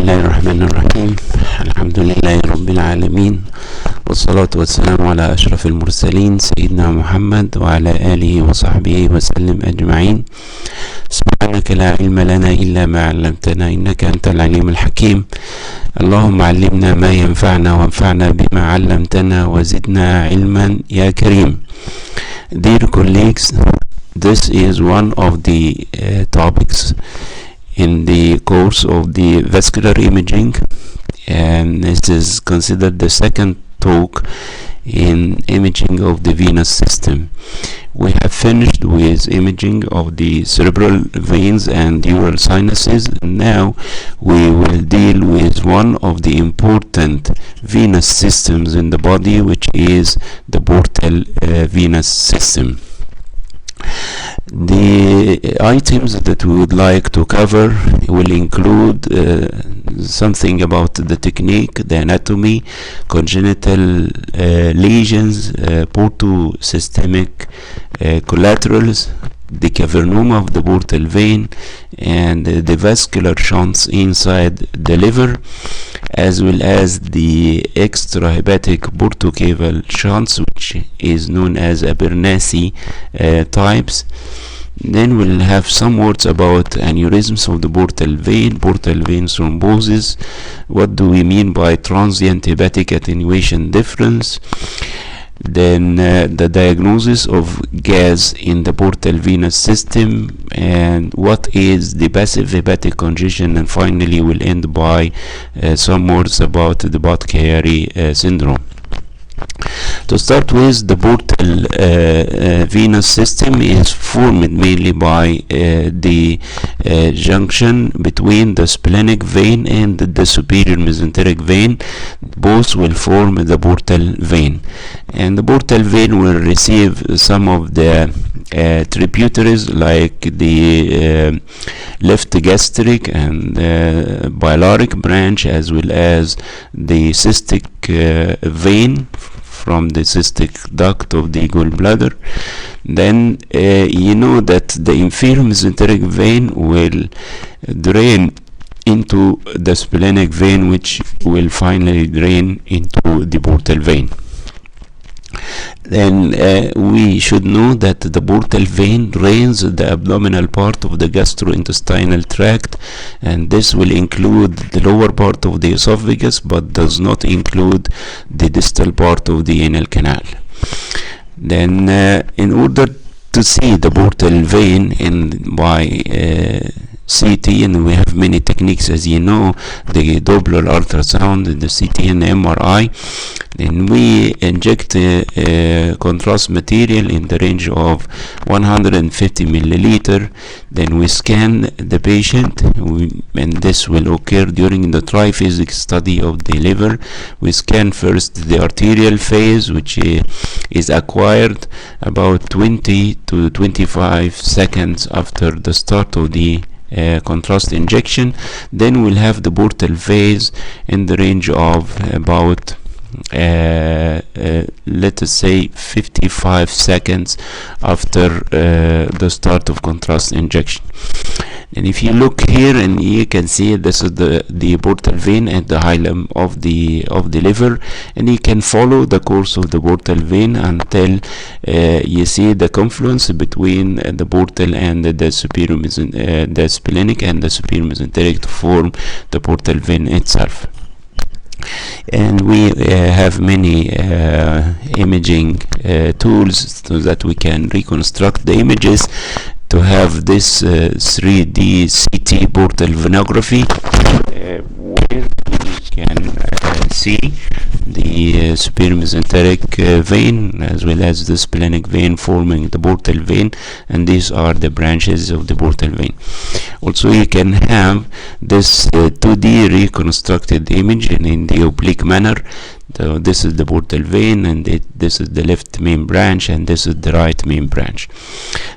الله الرحمن الرحيم. الحمد لله رب العالمين، والصلاة والسلام على أشرف المرسلين سيدنا محمد وعلى آله وصحبه وسلم أجمعين. سبحانك لا علم لنا إلا ما علمتنا إنك أنت العليم الحكيم. اللهم علمنا ما ينفعنا وانفعنا بما علمتنا وزدنا علما يا كريم. Dear colleagues, this is one of the topics in the course of the vascular imaging, and this is considered the second talk in imaging of the venous system. We have finished with imaging of the cerebral veins and dural sinuses. Now we will deal with one of the important venous systems in the body, which is the portal venous system. The items that we would like to cover will include something about the technique, the anatomy, congenital lesions, portosystemic collaterals, the cavernoma of the portal vein, and the vascular shunts inside the liver, as well as the extrahepatic portocaval shunts, which is known as Abernathy types. Then we'll have some words about aneurysms of the portal vein thrombosis. What do we mean by transient hepatic attenuation difference? Then the diagnosis of gas in the portal venous system, and what is the passive hepatic congestion, and finally we'll end by some words about the Budd-Chiari syndrome. To start with, the portal venous system is formed mainly by the junction between the splenic vein and the superior mesenteric vein. Both will form the portal vein, and the portal vein will receive some of the tributaries like the left gastric and biliaric branch, as well as the cystic vein from the cystic duct of the gallbladder. Then you know that the inferior mesenteric vein will drain into the splenic vein, which will finally drain into the portal vein. Then we should know that the portal vein drains the abdominal part of the gastrointestinal tract, and this will include the lower part of the esophagus, but does not include the distal part of the anal canal. Then in order to see the portal vein by CT, and we have many techniques, as you know, the Doppler ultrasound, the CT and the MRI. Then we inject contrast material in the range of 150 milliliter. Then we scan the patient, and this will occur during the triphasic study of the liver. We scan first the arterial phase, which is acquired about 20 to 25 seconds after the start of the contrast injection. Then we'll have the portal phase in the range of about let us say 55 seconds after the start of contrast injection. And if you look here, and you can see this is the portal vein at the hilum of the liver, and you can follow the course of the portal vein until you see the confluence between the portal and the superior the splenic and the superior mesenteric to form the portal vein itself. And we have many imaging tools so that we can reconstruct the images to have this 3D CT portal venography, where we can see the superior mesenteric vein as well as the splenic vein forming the portal vein, and these are the branches of the portal vein. Also, you can have this 2D reconstructed image in the oblique manner. So this is the portal vein, and this is the left main branch, and this is the right main branch.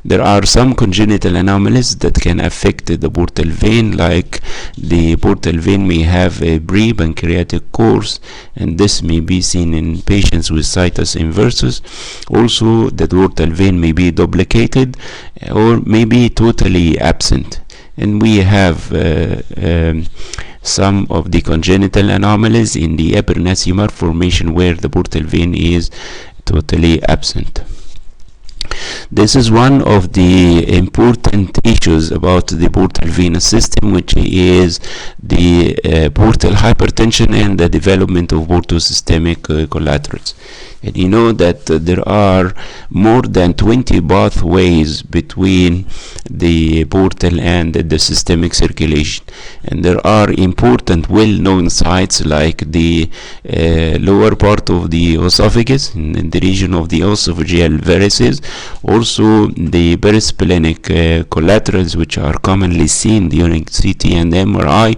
There are some congenital anomalies that can affect the portal vein, like the portal vein may have a pre-pancreatic course, and this may be seen in patients with situs inversus. Also, the portal vein may be duplicated or may be totally absent. And we have some of the congenital anomalies in the epernasumar formation where the portal vein is totally absent. This is one of the important issues about the portal venous system, which is the portal hypertension and the development of portosystemic collaterals. And you know that there are more than 20 pathways between the portal and the systemic circulation, and there are important well-known sites like the lower part of the esophagus in the region of the esophageal varices, also the perisplenic collaterals, which are commonly seen during CT and MRI,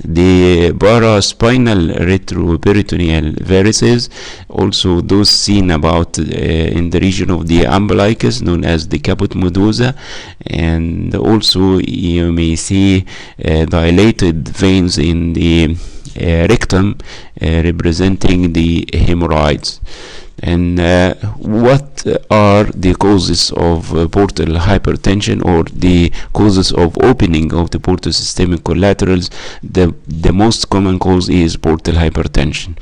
the paraspinal retroperitoneal varices, also those seen about in the region of the umbilicus known as the caput medusa, and also you may see dilated veins in the rectum representing the hemorrhoids. And what are the causes of portal hypertension, or the causes of opening of the portosystemic collaterals? The most common cause is portal hypertension.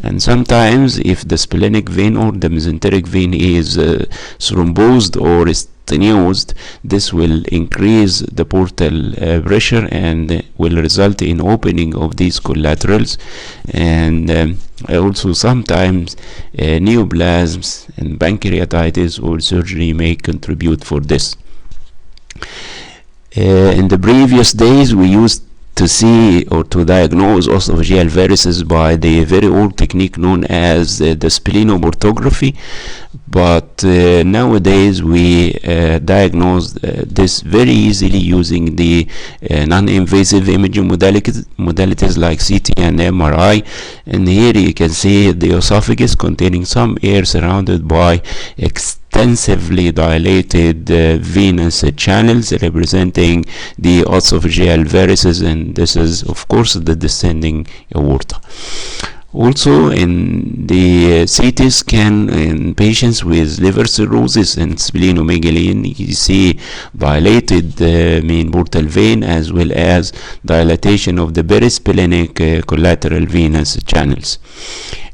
And sometimes if the splenic vein or the mesenteric vein is thrombosed or tenuosed, this will increase the portal pressure and will result in opening of these collaterals. And also sometimes neoplasms and pancreatitis or surgery may contribute for this. In the previous days, we used to see or to diagnose esophageal varices by the very old technique known as the splenoportography, but nowadays we diagnose this very easily using the non-invasive imaging modalities like CT and MRI. And here you can see the esophagus containing some air surrounded by extensively dilated venous channels representing the esophageal varices, and this is of course the descending aorta. Also in the CT scan in patients with liver cirrhosis and splenomegaly, you see dilated main portal vein as well as dilatation of the perisplenic collateral venous channels.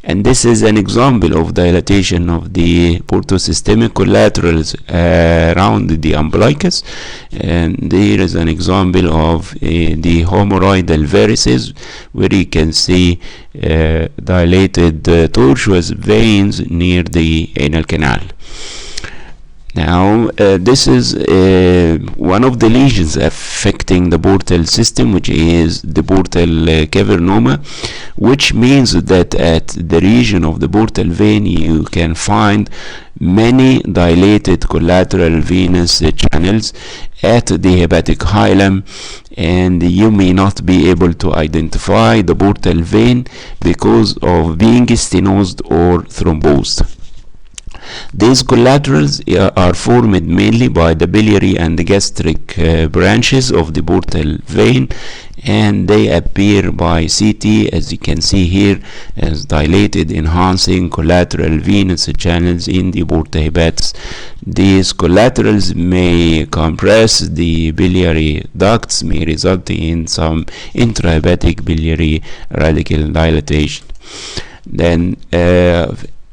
And this is an example of dilatation of the portosystemic collaterals around the umbilicus, and there is an example of the hemorrhoidal varices where you can see dilated tortuous veins near the anal canal. Now this is one of the lesions affecting the portal system, which is the portal cavernoma, which means that at the region of the portal vein you can find many dilated collateral venous channels at the hepatic hilum, and you may not be able to identify the portal vein because of being stenosed or thrombosed. These collaterals are formed mainly by the biliary and the gastric branches of the portal vein, and they appear by CT, as you can see here, as dilated enhancing collateral venous channels in the porta hepatis. These collaterals may compress the biliary ducts, may result in some intrahepatic biliary radical dilatation. Then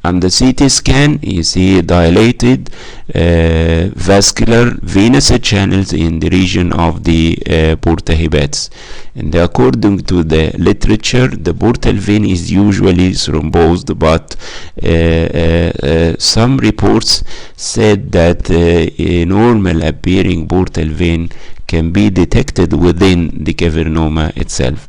on the CT scan, you see dilated vascular venous channels in the region of the porta hepatis. And according to the literature, the portal vein is usually thrombosed, but some reports said that a normal appearing portal vein can be detected within the cavernoma itself.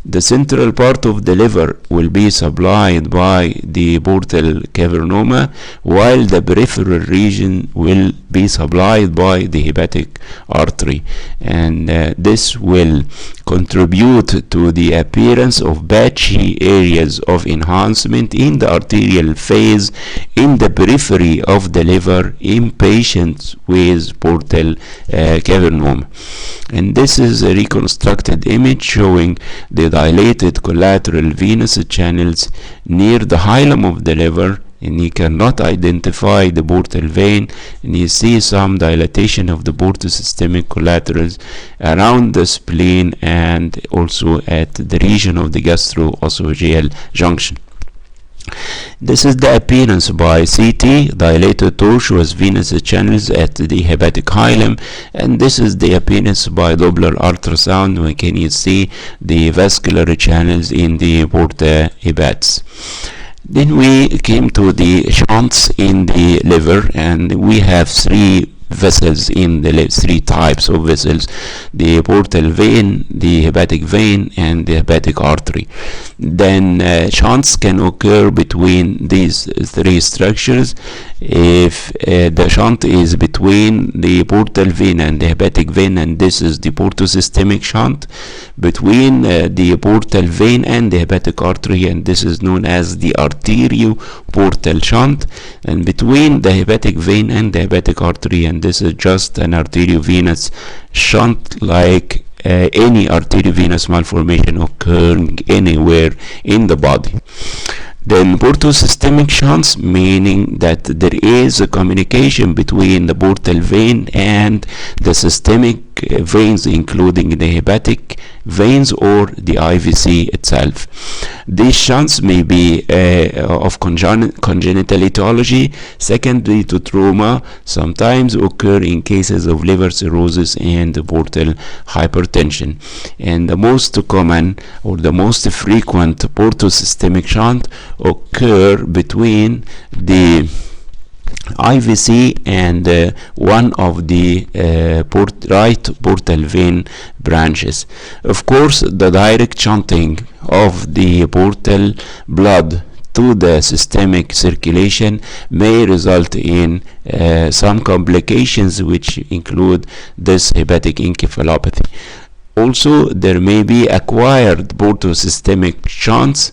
The central part of the liver will be supplied by the portal cavernoma, while the peripheral region will be supplied by the hepatic artery, and this will contribute to the appearance of patchy areas of enhancement in the arterial phase in the periphery of the liver in patients with portal cavernoma. And this is a reconstructed image showing the dilated collateral venous channels near the hilum of the liver and you cannot identify the portal vein, and you see some dilatation of the portosystemic collaterals around the spleen and also at the region of the gastroesophageal junction. This is the appearance by CT, dilated tortuous venous channels at the hepatic hilum, and this is the appearance by Doppler ultrasound when can you see the vascular channels in the porta hepatis. Then we came to the shunts in the liver, and we have three vessels in the liver, three types of vessels: the portal vein, the hepatic vein, and the hepatic artery. Then shunts can occur between these three structures. If the shunt is between the portal vein and the hepatic vein, and this is the portosystemic shunt, between the portal vein and the hepatic artery, and this is known as the arterioportal shunt, and between the hepatic vein and the hepatic artery, and this is just an arteriovenous shunt, like any arteriovenous malformation occurring anywhere in the body. Then portosystemic shunts, meaning that there is a communication between the portal vein and the systemic veins, including the hepatic veins or the IVC itself. These shunts may be of congenital etiology, secondary to trauma, sometimes occur in cases of liver cirrhosis and portal hypertension. And the most common or the most frequent portosystemic shunt occur between the IVC and one of the right portal vein branches. Of course, the direct shunting of the portal blood to the systemic circulation may result in some complications, which include this hepatic encephalopathy. Also, there may be acquired portosystemic shunts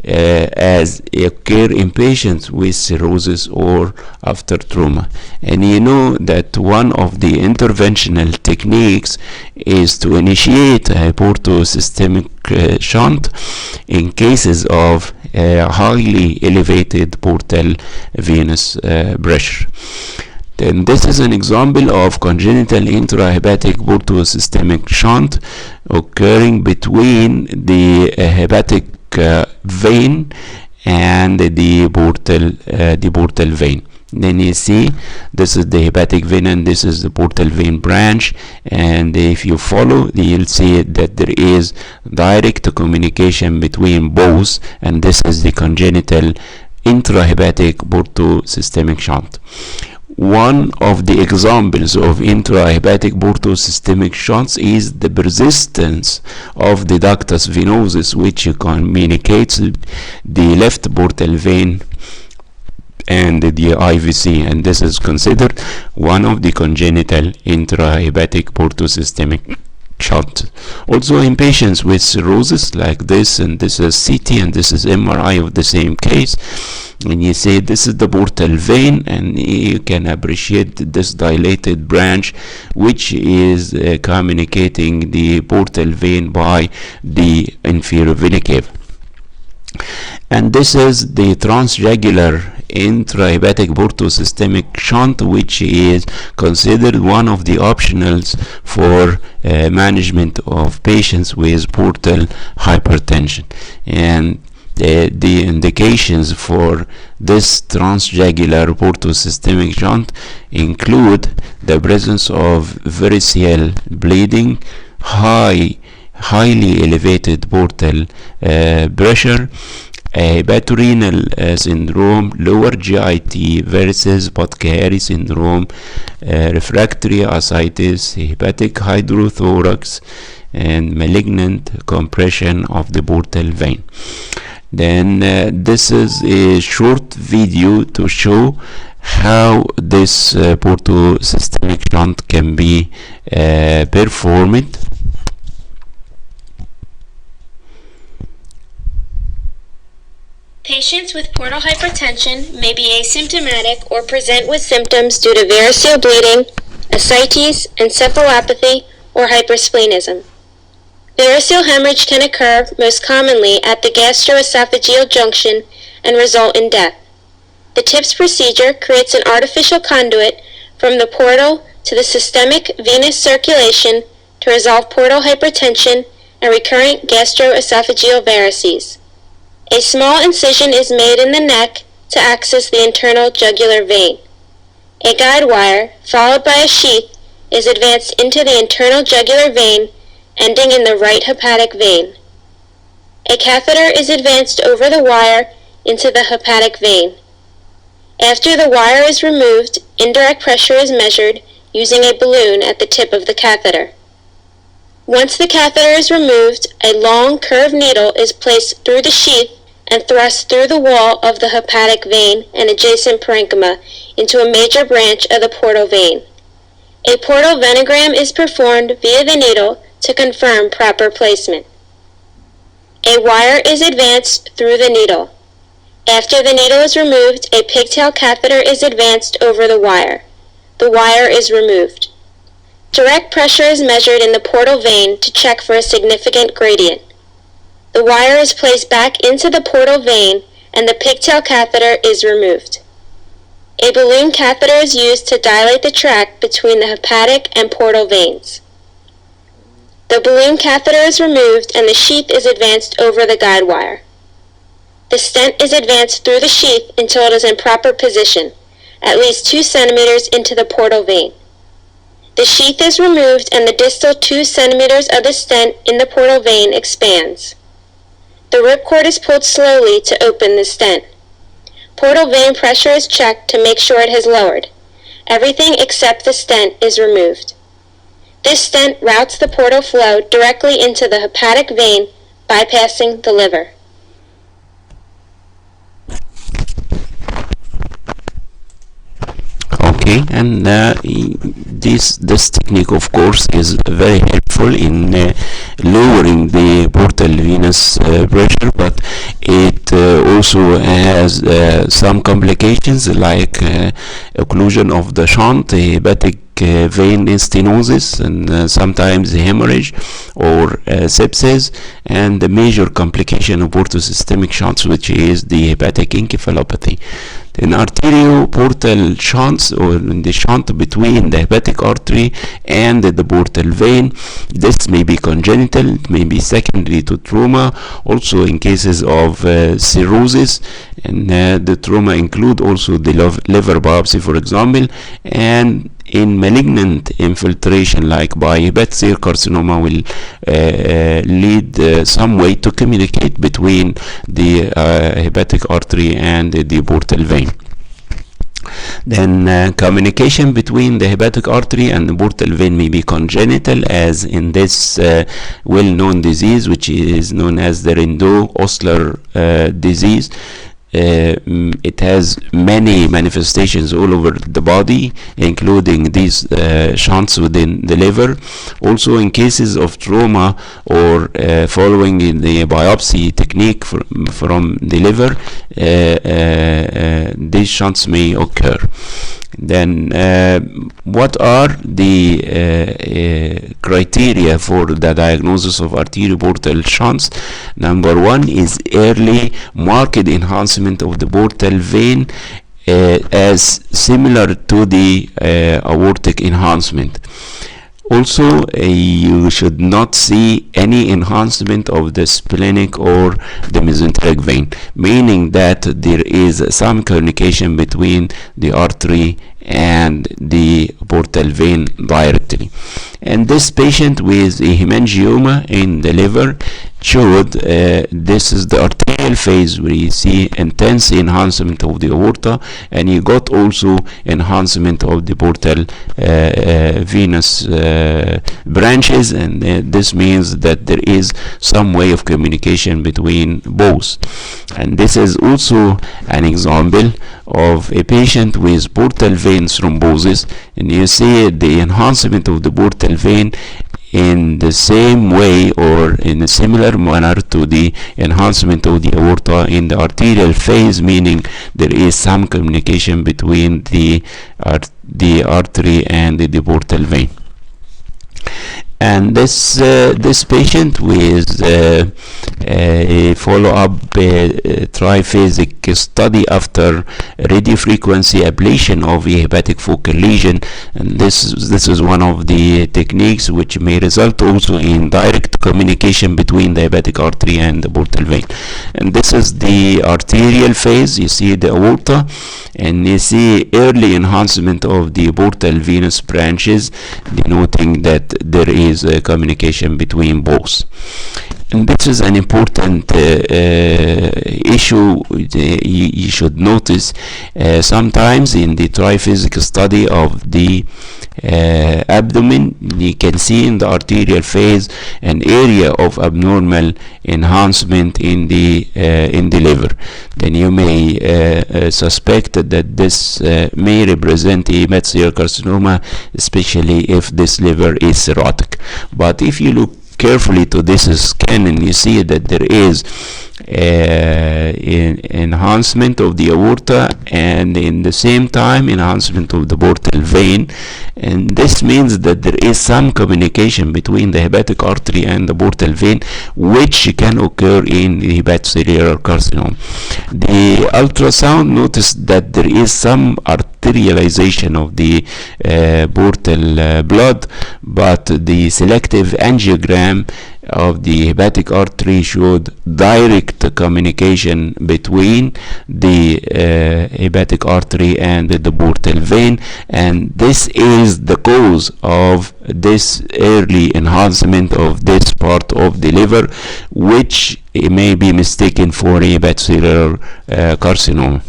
as occur in patients with cirrhosis or after trauma. And you know that one of the interventional techniques is to initiate a portosystemic shunt in cases of highly elevated portal venous pressure. Then this is an example of congenital intrahepatic portosystemic shunt occurring between the hepatic vein and the portal vein. Then you see this is the hepatic vein and this is the portal vein branch, and if you follow, you'll see that there is direct communication between both, and this is the congenital intrahepatic portosystemic shunt. One of the examples of intrahepatic portosystemic shunts is the persistence of the ductus venosus, which communicates the left portal vein and the IVC, and this is considered one of the congenital intrahepatic portosystemic shunt. Also in patients with cirrhosis like this, and this is CT and this is MRI of the same case, and you see this is the portal vein, and you can appreciate this dilated branch which is communicating the portal vein by the inferior vena cava. And this is the transjugular intrahepatic portosystemic shunt, which is considered one of the optionals for management of patients with portal hypertension. And the indications for this transjugular portosystemic shunt include the presence of variceal bleeding, highly elevated portal pressure, hepatorenal syndrome, lower GIT, varices, Budd-Chiari syndrome, refractory ascites, hepatic hydrothorax, and malignant compression of the portal vein. Then this is a short video to show how this portosystemic shunt can be performed. Patients with portal hypertension may be asymptomatic or present with symptoms due to variceal bleeding, ascites, encephalopathy, or hypersplenism. Variceal hemorrhage can occur most commonly at the gastroesophageal junction and result in death. The TIPS procedure creates an artificial conduit from the portal to the systemic venous circulation to resolve portal hypertension and recurrent gastroesophageal varices. A small incision is made in the neck to access the internal jugular vein. A guide wire, followed by a sheath, is advanced into the internal jugular vein, ending in the right hepatic vein. A catheter is advanced over the wire into the hepatic vein. After the wire is removed, indirect pressure is measured using a balloon at the tip of the catheter. Once the catheter is removed, a long curved needle is placed through the sheath and thrust through the wall of the hepatic vein and adjacent parenchyma into a major branch of the portal vein. A portal venogram is performed via the needle to confirm proper placement. A wire is advanced through the needle. After the needle is removed, a pigtail catheter is advanced over the wire. The wire is removed. Direct pressure is measured in the portal vein to check for a significant gradient. The wire is placed back into the portal vein and the pigtail catheter is removed. A balloon catheter is used to dilate the tract between the hepatic and portal veins. The balloon catheter is removed and the sheath is advanced over the guide wire. The stent is advanced through the sheath until it is in proper position, at least 2 centimeters into the portal vein. The sheath is removed and the distal 2 centimeters of the stent in the portal vein expands. The ripcord is pulled slowly to open the stent. Portal vein pressure is checked to make sure it has lowered. Everything except the stent is removed. This stent routes the portal flow directly into the hepatic vein, bypassing the liver. Okay, and this technique, of course, is very helpful in lowering the portal venous pressure, but it also has some complications like occlusion of the shunt, hepatic vein stenosis, and sometimes hemorrhage or sepsis, and the major complication of portosystemic shunts, which is the hepatic encephalopathy. In arterioportal shunts, or in the shunt between the hepatic artery and the portal vein, this may be congenital, it may be secondary to trauma, also in cases of cirrhosis, and the trauma include also the liver biopsy, for example, and in malignant infiltration like by hepatic cell carcinoma will lead some way to communicate between the hepatic artery and the portal vein. Then communication between the hepatic artery and the portal vein may be congenital, as in this well-known disease, which is known as the Rindeau-Osler disease. It has many manifestations all over the body, including these shunts within the liver. Also, in cases of trauma or following the biopsy technique from the liver, these shunts may occur. Then what are the criteria for the diagnosis of arterioportal shunts? Number one is early marked enhancement of the portal vein as similar to the aortic enhancement. Also, you should not see any enhancement of the splenic or the mesenteric vein, meaning that there is some communication between the artery and the portal vein directly. And this patient with a hemangioma in the liver showed this is the arterial phase where you see intense enhancement of the aorta, and you got also enhancement of the portal venous branches, and this means that there is some way of communication between both. And this is also an example of a patient with portal vein thrombosis, and you see the enhancement of the portal vein in the same way or in a similar manner to the enhancement of the aorta in the arterial phase, meaning there is some communication between the artery and the portal vein. And this patient with follow-up triphasic study after radiofrequency ablation of a hepatic focal lesion, and this is one of the techniques which may result also in direct communication between the hepatic artery and the portal vein. And this is the arterial phase. You see the aorta, and you see early enhancement of the portal venous branches, denoting that there is a communication between both. And this is an important issue you should notice. Sometimes in the triphasic study of the abdomen, you can see in the arterial phase an area of abnormal enhancement in the liver. Then you may suspect that this may represent a hepatocellular carcinoma, especially if this liver is cirrhotic. But if you look carefully to this scan, and you see that there is enhancement of the aorta, and in the same time enhancement of the portal vein, and this means that there is some communication between the hepatic artery and the portal vein, which can occur in the hepatocellular carcinoma. The ultrasound noticed that there is some arterialization of the portal blood, but the selective angiogram of the hepatic artery showed direct communication between the hepatic artery and the portal vein, and this is the cause of this early enhancement of this part of the liver, which may be mistaken for a hepatocellular carcinoma.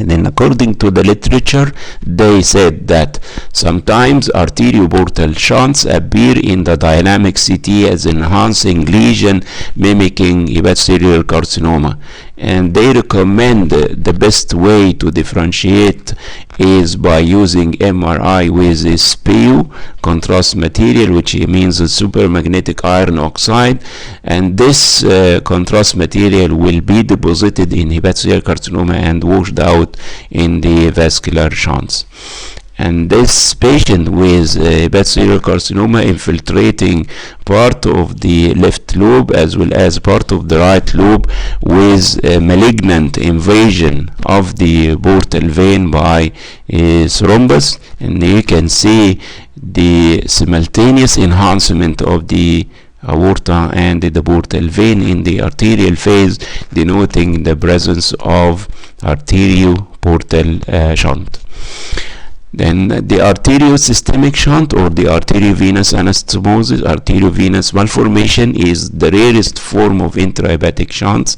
And then according to the literature, they said that sometimes arterioportal shunts appear in the dynamic CT as enhancing lesion mimicking hepatocellular carcinoma. And they recommend the best way to differentiate is by using MRI with a SPEW contrast material, which means a supermagnetic iron oxide, and this contrast material will be deposited in hepatocellular carcinoma and washed out in the vascular shunts. And this patient with hepatocellular carcinoma infiltrating part of the left lobe as well as part of the right lobe with malignant invasion of the portal vein by thrombus, and you can see the simultaneous enhancement of the aorta and the portal vein in the arterial phase, denoting the presence of arterioportal shunt. Then the arteriosystemic shunt or the arteriovenous anastomosis, arteriovenous malformation, is the rarest form of intrahepatic shunts,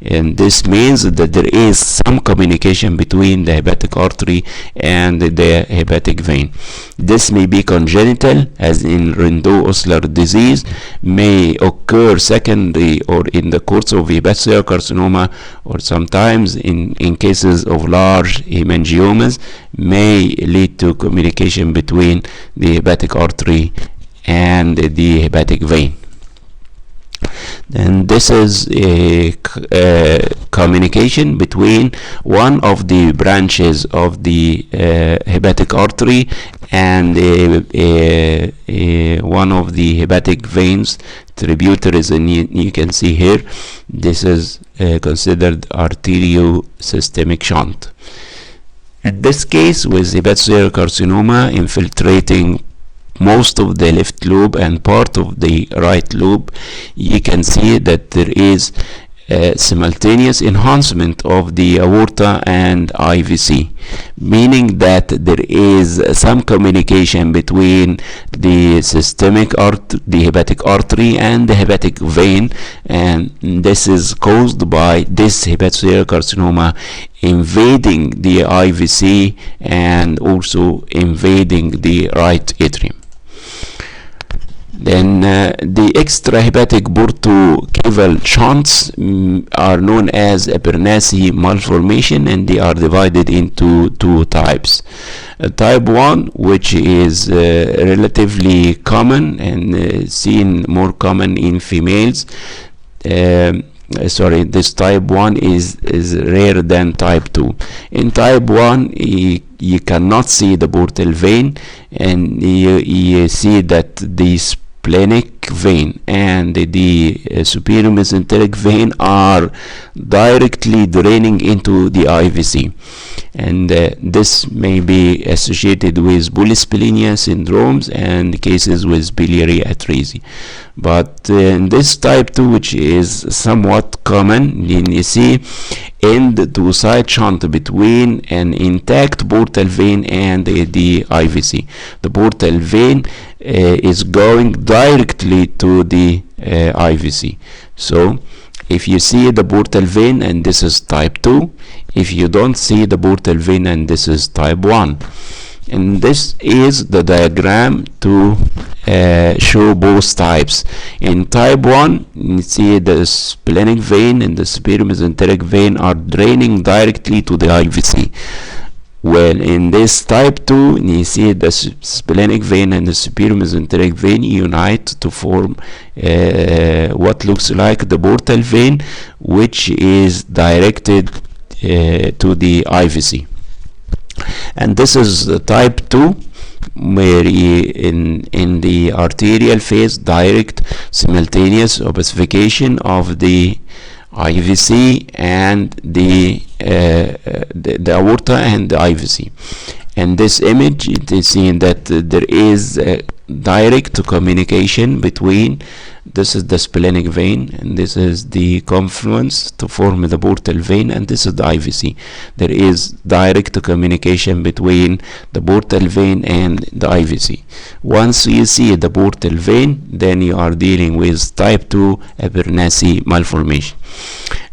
and this means that there is some communication between the hepatic artery and the hepatic vein. This may be congenital, as in Rindeau-Osler disease, may occur secondary or in the course of hepatocellular carcinoma, or sometimes in cases of large hemangiomas may lead to communication between the hepatic artery and the hepatic vein. Then this is a communication between one of the branches of the hepatic artery and one of the hepatic veins, tributaries, and you can see here this is considered arteriosystemic shunt. In this case, with hepatocellular carcinoma infiltrating most of the left lobe and part of the right lobe, you can see that there is simultaneous enhancement of the aorta and IVC, meaning that there is some communication between the the hepatic artery and the hepatic vein, and this is caused by this hepatocellular carcinoma invading the IVC and also invading the right atrium. Then the extrahepatic portocaval shunts are known as Abernathy malformation, and they are divided into two types. Type 1, which is relatively common and seen more common in females. This type 1 is rarer than type 2. In type 1, you cannot see the portal vein, and you see that the splenic vein and the superior mesenteric vein are directly draining into the IVC, and this may be associated with polysplenia syndromes and cases with biliary atresia. But in this type 2, which is somewhat common, you see end to side shunt between an intact portal vein and the IVC. The portal vein is going directly to the IVC. So if you see the portal vein and this is type 2, if you don't see the portal vein and this is type 1. And this is the diagram to show both types. In type 1, you see the splenic vein and the superior mesenteric vein are draining directly to the IVC. Well, in this type 2, you see the splenic vein and the superior mesenteric vein unite to form what looks like the portal vein, which is directed to the IVC. And this is the type 2, where in the arterial phase, direct simultaneous opacification of the IVC and the aorta and the IVC. And this image, it is seen that there is direct communication between, this is the splenic vein and this is the confluence to form the portal vein, and this is the IVC. There is direct communication between the portal vein and the IVC. Once you see the portal vein, then you are dealing with type 2 Abernathy malformation.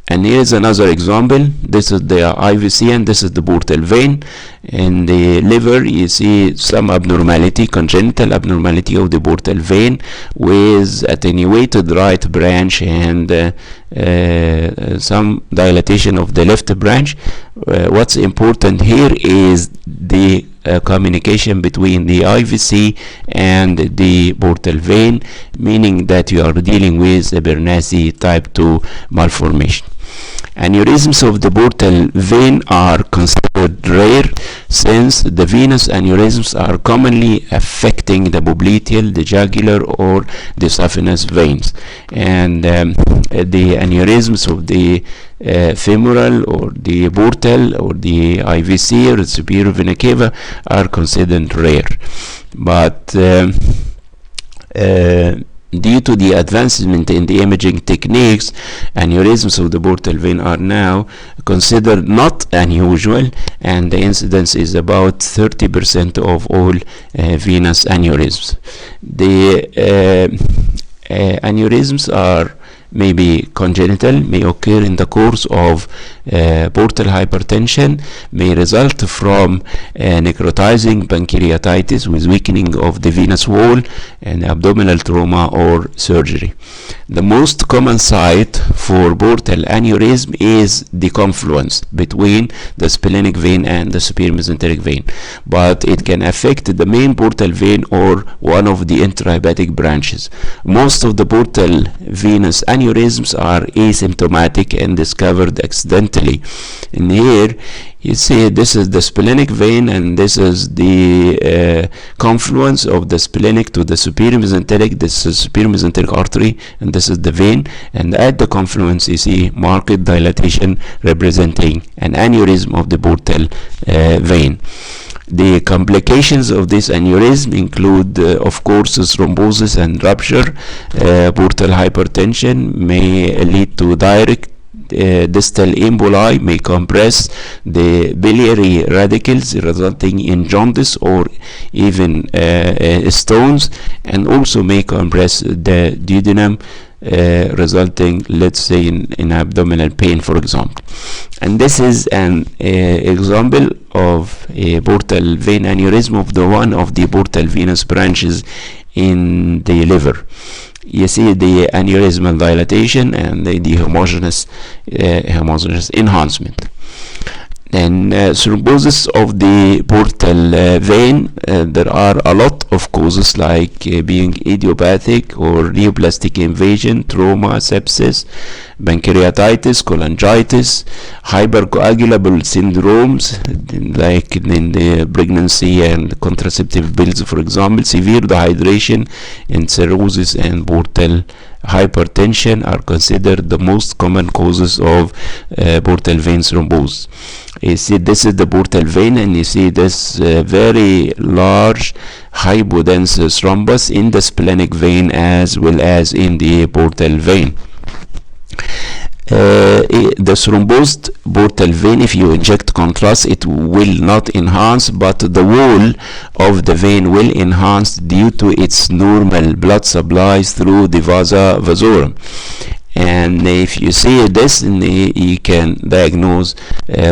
And here is another example. This is the IVC and this is the portal vein. In the liver, you see some abnormality, congenital abnormality of the portal vein with attenuated right branch and some dilatation of the left branch. What's important here is the communication between the IVC and the portal vein, meaning that you are dealing with Abernathy type 2 malformation. Aneurysms of the portal vein are considered rare, since the venous aneurysms are commonly affecting the popliteal, the jugular, or the saphenous veins, and the aneurysms of the femoral or the portal or the IVC or the superior vena cava are considered rare. But due to the advancement in the imaging techniques, aneurysms of the portal vein are now considered not unusual, and the incidence is about 30% of all venous aneurysms. The aneurysms are maybe congenital, may occur in the course of portal hypertension, may result from necrotizing pancreatitis with weakening of the venous wall and abdominal trauma or surgery. The most common site for portal aneurysm is the confluence between the splenic vein and the superior mesenteric vein, but it can affect the main portal vein or one of the intrahepatic branches. Most of the portal venous aneurysms are asymptomatic and discovered accidentally. And here you see this is the splenic vein and this is the confluence of the splenic to the superior mesenteric. This is superior mesenteric artery and this is the vein, and at the confluence you see marked dilatation representing an aneurysm of the portal vein. The complications of this aneurysm include, of course, thrombosis and rupture. Portal hypertension may lead to direct distal emboli, may compress the biliary radicals, resulting in jaundice or even stones, and also may compress the duodenum, resulting, let's say, in abdominal pain, for example. And this is an example of a portal vein aneurysm of the one of the portal venous branches in the liver. You see the aneurysmal dilatation and the homogeneous enhancement. And thrombosis of the portal vein, there are a lot of causes, like being idiopathic or neoplastic invasion, trauma, sepsis, pancreatitis, cholangitis, hypercoagulable syndromes like in the pregnancy and contraceptive pills, for example, severe dehydration, and cirrhosis and portal hypertension are considered the most common causes of portal vein thrombosis. You see, this is the portal vein, and you see this very large hypodense thrombus in the splenic vein as well as in the portal vein. The thrombosed portal vein, if you inject contrast, it will not enhance, but the wall of the vein will enhance due to its normal blood supplies through the vasa vasorum. And if you see this, you can diagnose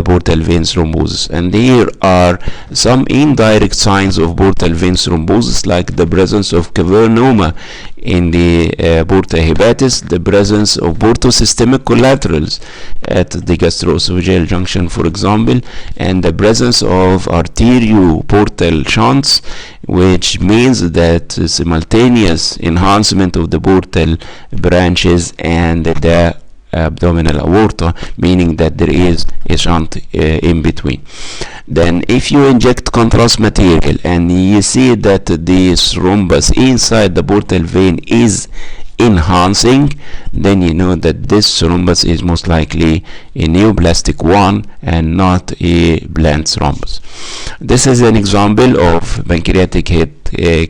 portal vein thrombosis. And here are some indirect signs of portal vein thrombosis, like the presence of cavernoma in the porta hepatis, the presence of portosystemic collaterals at the gastroesophageal junction, for example, and the presence of arterioportal shunts, which means that simultaneous enhancement of the portal branches and the abdominal aorta, meaning that there is a shunt in between. Then if you inject contrast material and you see that the thrombus inside the portal vein is enhancing, then you know that this thrombus is most likely a neoplastic one and not a bland thrombus. This is an example of pancreatic head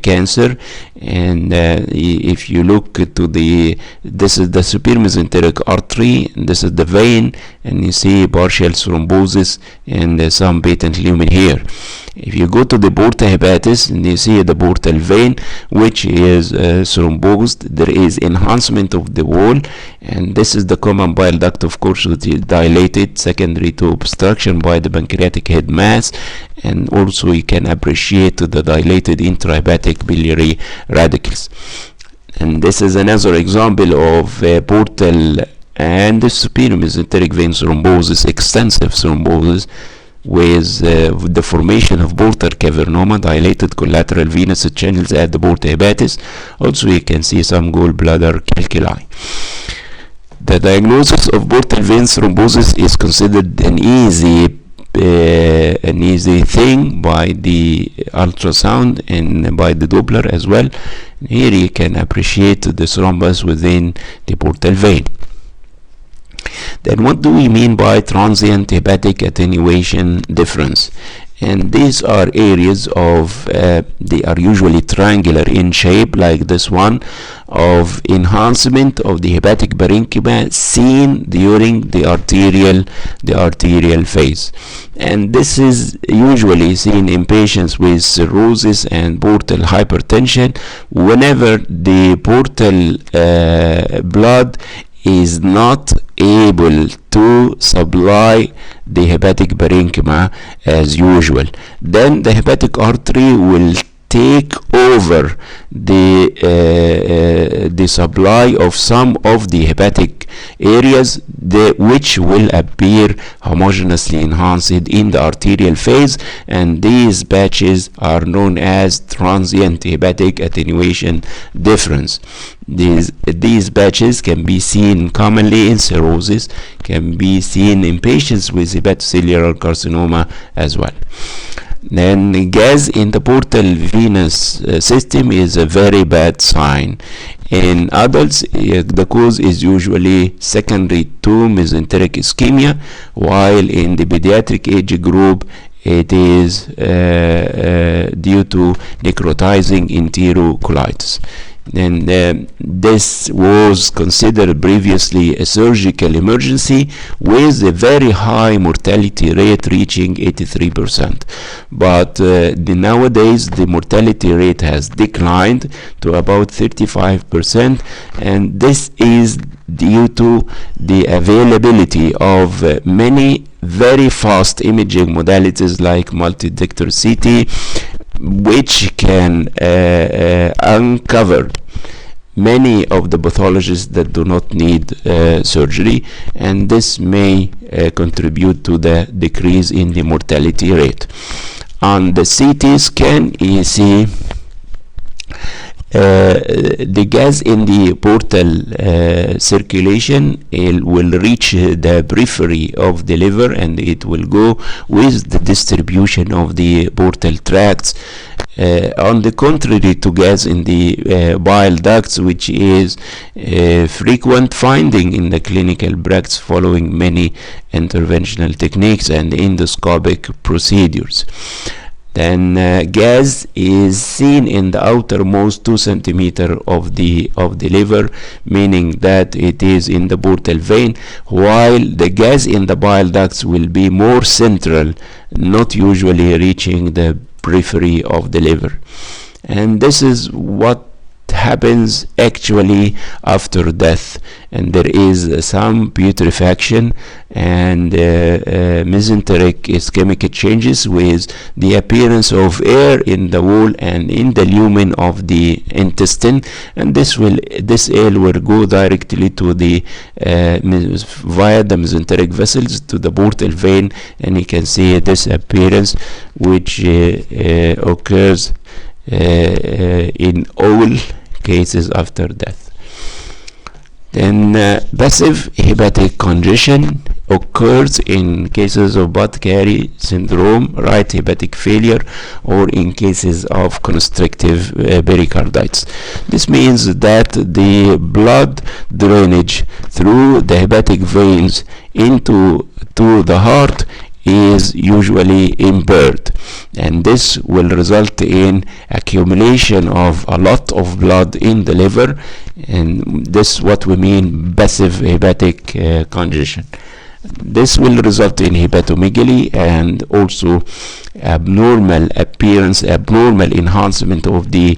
cancer, and if you look to this is the superior mesenteric artery, this is the vein, and you see partial thrombosis and some patent lumen here. If you go to the porta hepatis, and you see the portal vein, which is thrombosed, there is enhancement of the wall, and this is the common bile duct, of course, which is dilated secondary to obstruction by the pancreatic head mass, and also you can appreciate the dilated intrahepatic biliary radicals. And this is another example of portal and the superior mesenteric vein thrombosis, extensive thrombosis, with the formation of portal cavernoma, dilated collateral venous channels at the porta hepatis. Also you can see some gallbladder calculi. The diagnosis of portal vein thrombosis is considered an easy thing by the ultrasound and by the Doppler as well. Here you can appreciate the thrombus within the portal vein. Then what do we mean by transient hepatic attenuation difference? And these are areas of, they are usually triangular in shape, like this one, of enhancement of the hepatic parenchyma seen during the arterial phase. And this is usually seen in patients with cirrhosis and portal hypertension, whenever the portal blood is not able to supply the hepatic parenchyma as usual. Then the hepatic artery will take over the supply of some of the hepatic areas, which will appear homogeneously enhanced in the arterial phase, and these patches are known as transient hepatic attenuation difference. These patches can be seen commonly in cirrhosis, can be seen in patients with hepatocellular carcinoma as well. Then gas in the portal venous system is a very bad sign. In adults, the cause is usually secondary to mesenteric ischemia, while in the pediatric age group it is due to necrotizing enterocolitis. And this was considered previously a surgical emergency with a very high mortality rate reaching 83%. But nowadays the mortality rate has declined to about 35%, and this is due to the availability of many very fast imaging modalities like multi-detector CT, which can uncover many of the pathologies that do not need surgery, and this may contribute to the decrease in the mortality rate. On the CT scan, you see the gas in the portal circulation will reach the periphery of the liver, and it will go with the distribution of the portal tracts. On the contrary to gas in the bile ducts, which is a frequent finding in the clinical practice following many interventional techniques and endoscopic procedures. Then gas is seen in the outermost 2 centimeters of the liver, meaning that it is in the portal vein, while the gas in the bile ducts will be more central, not usually reaching the periphery of the liver. And this is what happens actually after death, and there is some putrefaction and mesenteric ischemic changes with the appearance of air in the wall and in the lumen of the intestine, and this air will go directly to the via the mesenteric vessels to the portal vein, and you can see this appearance which occurs in all cases after death. Then passive hepatic congestion occurs in cases of Budd-Chiari syndrome, right hepatic failure, or in cases of constrictive pericarditis. This means that the blood drainage through the hepatic veins into the heart is usually impaired, and this will result in accumulation of a lot of blood in the liver, and this is what we mean passive hepatic congestion. This will result in hepatomegaly and also abnormal appearance, abnormal enhancement of the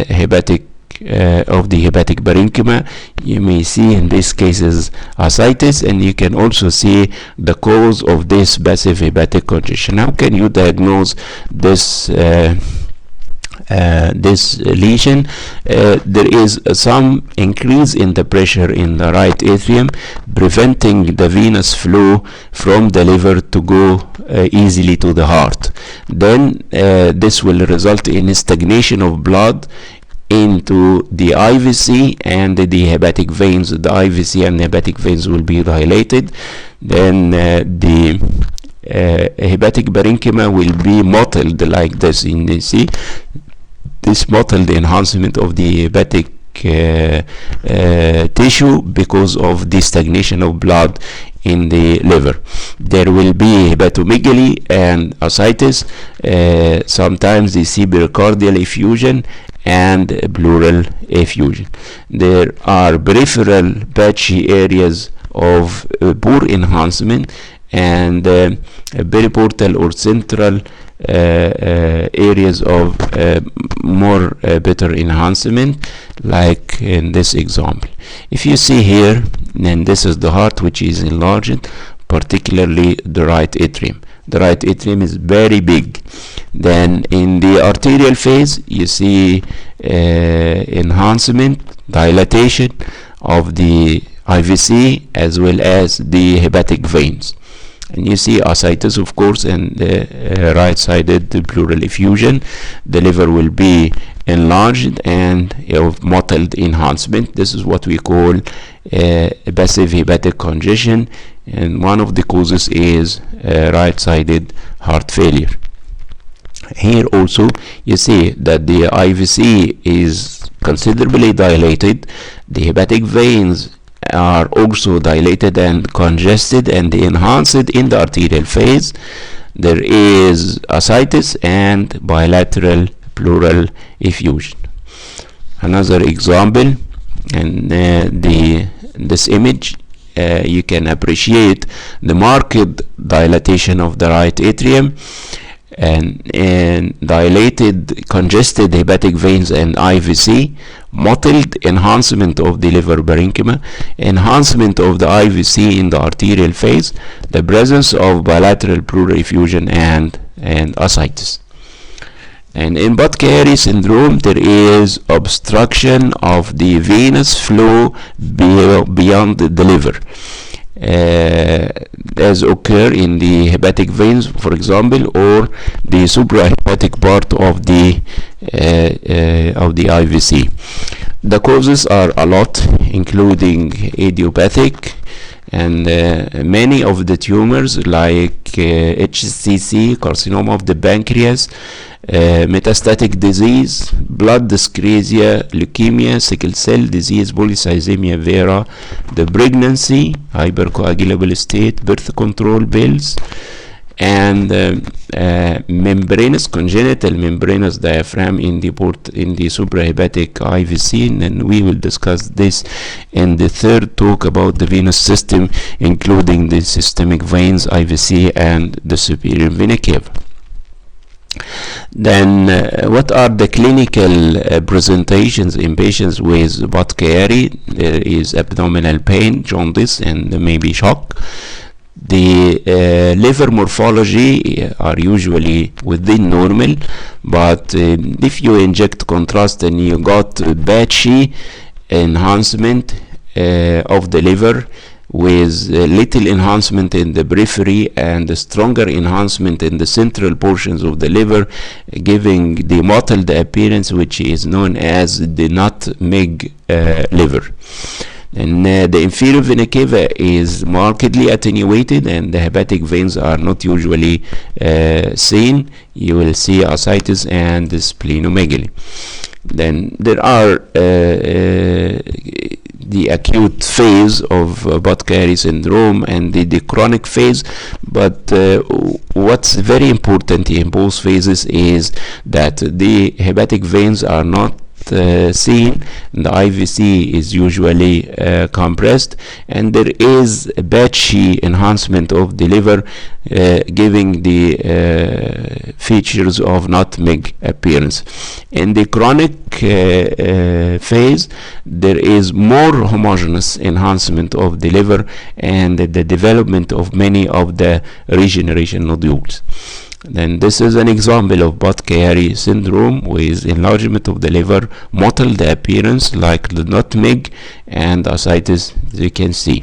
hepatic parenchyma. You may see in these cases ascites, and you can also see the cause of this passive hepatic congestion. How can you diagnose this lesion? There is some increase in the pressure in the right atrium, preventing the venous flow from the liver to go easily to the heart. Then this will result in stagnation of blood into the IVC and the hepatic veins. The IVC and the hepatic veins will be dilated. Then the hepatic parenchyma will be mottled like this. In the see this mottled enhancement of the hepatic tissue because of the stagnation of blood in the liver. There will be hepatomegaly and ascites. Sometimes you see pericardial effusion and pleural effusion. There are peripheral patchy areas of poor enhancement and periportal or central areas of more better enhancement, like in this example. If you see here, then this is the heart which is enlarged, particularly the right atrium. The right atrium is very big. Then in the arterial phase, you see enhancement, dilatation of the IVC as well as the hepatic veins. And you see ascites, of course, and right-sided pleural effusion. The liver will be enlarged and of mottled enhancement. This is what we call passive hepatic congestion, and one of the causes is right-sided heart failure. Here also you see that the IVC is considerably dilated. The hepatic veins are also dilated and congested and enhanced in the arterial phase. There is ascites and bilateral pleural effusion. Another example, and this image, you can appreciate the marked dilatation of the right atrium and dilated congested hepatic veins and IVC, mottled enhancement of the liver parenchyma, enhancement of the IVC in the arterial phase, the presence of bilateral pleural effusion and ascites. And in Budd-Chiari syndrome, there is obstruction of the venous flow beyond the liver, as occur in the hepatic veins, for example, or the suprahepatic part of the IVC. The causes are a lot, including idiopathic, and many of the tumors like HCC, carcinoma of the pancreas, metastatic disease, blood dyscrasia, leukemia, sickle cell disease, polycythemia vera, the pregnancy, hypercoagulable state, birth control pills, and congenital membranous diaphragm in the suprahepatic IVC, and then we will discuss this in the third talk about the venous system, including the systemic veins, IVC, and the superior vena cava. Then what are the clinical presentations in patients with Budd-Chiari? There is abdominal pain, jaundice, and maybe shock. The liver morphology are usually within normal, but if you inject contrast and you got patchy enhancement of the liver with little enhancement in the periphery and stronger enhancement in the central portions of the liver, giving the mottled appearance, which is known as the nutmeg liver. And the inferior vena cava is markedly attenuated, and the hepatic veins are not usually seen. You will see ascites and splenomegaly. Then there are the acute phase of Budd-Chiari syndrome and the chronic phase, but what's very important in both phases is that the hepatic veins are not seen. The IVC is usually compressed, and there is a patchy enhancement of the liver, giving the features of nutmeg appearance. In the chronic phase, there is more homogeneous enhancement of the liver and the development of many of the regeneration nodules. Then this is an example of Budd-Chiari syndrome with enlargement of the liver, mottled appearance like the nutmeg, and ascites, as you can see.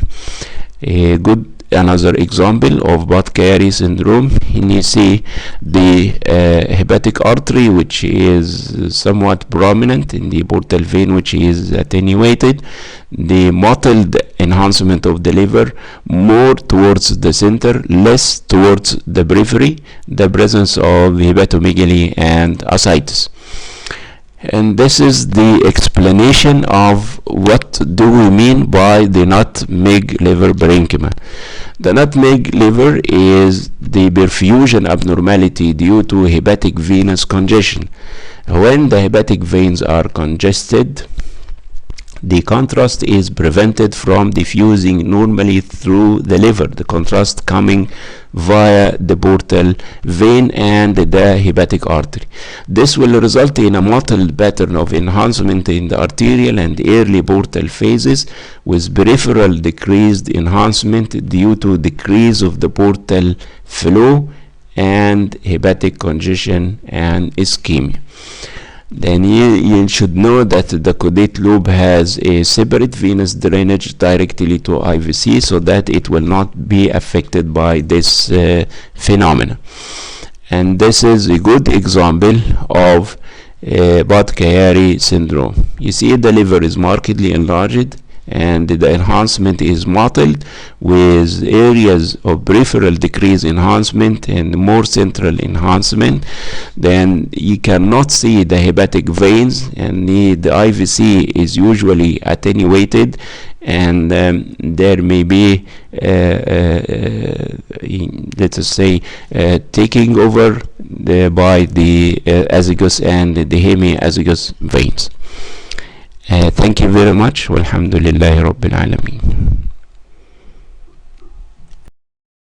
Another example of Budd-Chiari syndrome, and you see the hepatic artery, which is somewhat prominent in the portal vein, which is attenuated, the mottled enhancement of the liver, more towards the center, less towards the periphery, the presence of hepatomegaly and ascites. And this is the explanation of what do we mean by the nutmeg liver parenchyma. The nutmeg liver is the perfusion abnormality due to hepatic venous congestion. When the hepatic veins are congested, the contrast is prevented from diffusing normally through the liver, the contrast coming via the portal vein and the hepatic artery. This will result in a mottled pattern of enhancement in the arterial and early portal phases, with peripheral decreased enhancement due to decrease of the portal flow and hepatic congestion and ischemia. Then you should know that the caudate lobe has a separate venous drainage directly to IVC, so that it will not be affected by this phenomena. And this is a good example of Budd-Chiari syndrome. You see the liver is markedly enlarged, and the enhancement is mottled, with areas of peripheral decrease enhancement and more central enhancement. Then you cannot see the hepatic veins, and the IVC is usually attenuated, and there may be let us say taking over by the azygos and the hemiazygos veins. Thank you very much. Walhamdulillahi Rabbil Alameen.